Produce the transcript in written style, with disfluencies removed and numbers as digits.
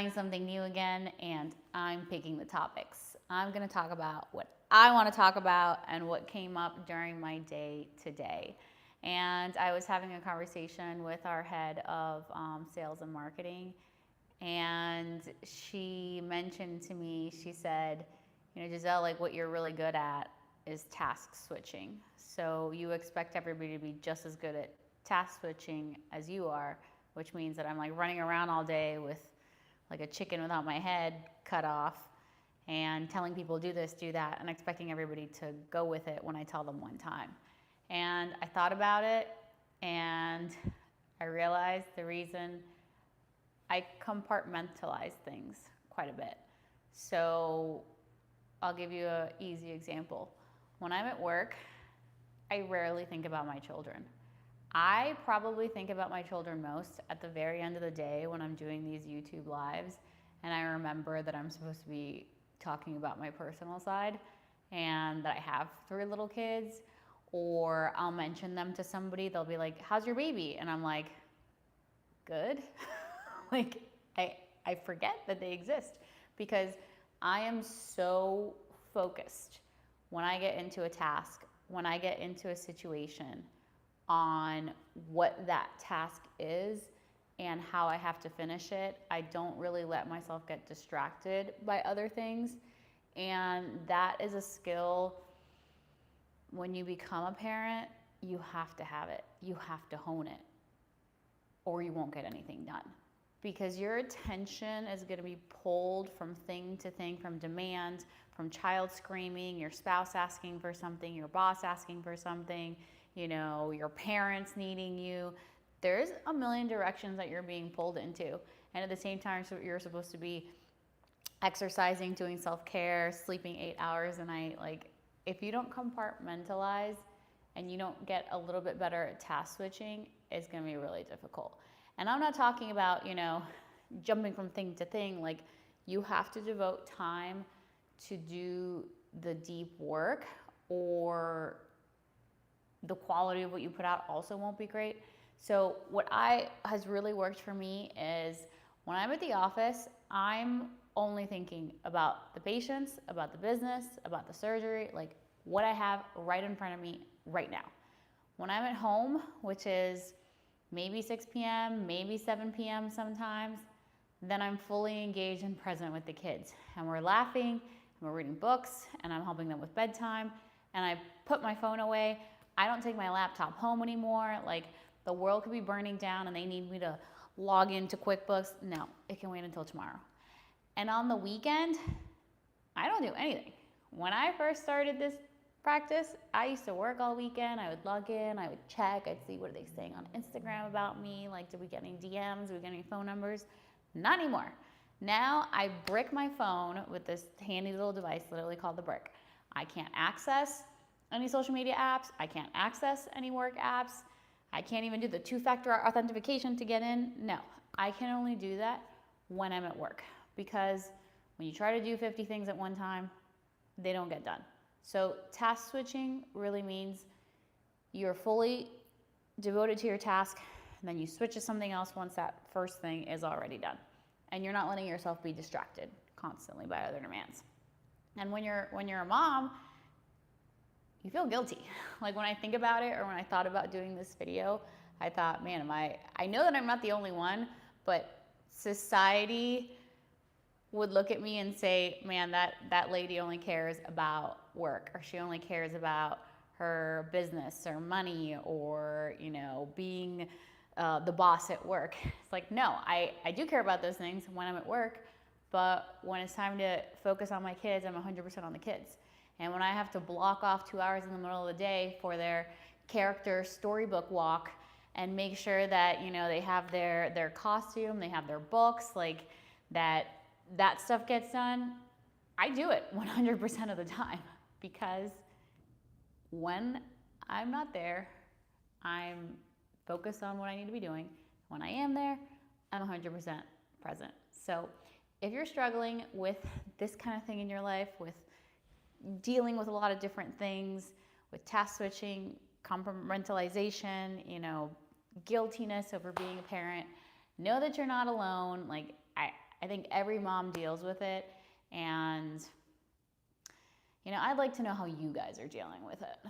trying something new again, and I'm picking the topics. I'm going to talk about what I want to talk about and what came up during my day today. And I was having a conversation with our head of sales and marketing, and she mentioned to me, she said, Giselle, like what you're really good at is task switching. So you expect everybody to be just as good at task switching as you are, which means that I'm like running around all day with like a chicken without my head cut off and telling people do this, do that, and expecting everybody to go with it when I tell them one time. And I thought about it, and I realized the reason I compartmentalize things quite a bit. So I'll give you an easy example. When I'm at work, I rarely think about my children. I probably think about my children most at the very end of the day when I'm doing these YouTube lives and I remember that I'm supposed to be talking about my personal side and that I have 3 little kids, or I'll mention them to somebody. They'll be like, how's your baby? And I'm like, good. Like I forget that they exist because I am so focused when I get into a task, when I get into a situation, on what that task is and how I have to finish it. I don't really let myself get distracted by other things. And that is a skill. When you become a parent, you have to have it. You have to hone it, or you won't get anything done. Because your attention is going to be pulled from thing to thing, from demand, from child screaming, your spouse asking for something, your boss asking for something, your parents needing you. There's a million directions that you're being pulled into. And at the same time, so you're supposed to be exercising, doing self-care, sleeping 8 hours a night. Like, if you don't compartmentalize and you don't get a little bit better at task switching, it's going to be really difficult. And I'm not talking about, jumping from thing to thing. Like, you have to devote time to do the deep work, or the quality of what you put out also won't be great. So what has really worked for me is when I'm at the office, I'm only thinking about the patients, about the business, about the surgery, like what I have right in front of me right now. When I'm at home, which is maybe 6 p.m., maybe 7 p.m. sometimes, then I'm fully engaged and present with the kids. And we're laughing, and we're reading books, and I'm helping them with bedtime, and I put my phone away. I don't take my laptop home anymore. Like, the world could be burning down and they need me to log into QuickBooks. No, it can wait until tomorrow. And on the weekend, I don't do anything. When I first started this practice, I used to work all weekend. I would log in, I would check, I'd see what are they saying on Instagram about me, like did we get any DMs, did we get any phone numbers? Not anymore. Now I brick my phone with this handy little device literally called the brick. I can't access any social media apps, I can't access any work apps, I can't even do the 2-factor authentication to get in. No, I can only do that when I'm at work, because when you try to do 50 things at one time, they don't get done. So task switching really means you're fully devoted to your task, and then you switch to something else once that first thing is already done. And you're not letting yourself be distracted constantly by other demands. And when you're a mom, you feel guilty. Like, when I think about it, or when I thought about doing this video, I thought, man, I know that I'm not the only one, but society would look at me and say, man, that lady only cares about work, or she only cares about her business or money, or, being the boss at work. It's like, no, I do care about those things when I'm at work, but when it's time to focus on my kids, I'm 100% on the kids. And when I have to block off 2 hours in the middle of the day for their character storybook walk and make sure that, they have their costume, they have their books, like that stuff gets done, I do it 100% of the time, because when I'm not there, I'm focused on what I need to be doing. When I am there, I'm 100% present. So if you're struggling with this kind of thing in your life, with dealing with a lot of different things, with task switching, compartmentalization, guiltiness over being a parent, know that you're not alone. Like, I think every mom deals with it, and I'd like to know how you guys are dealing with it.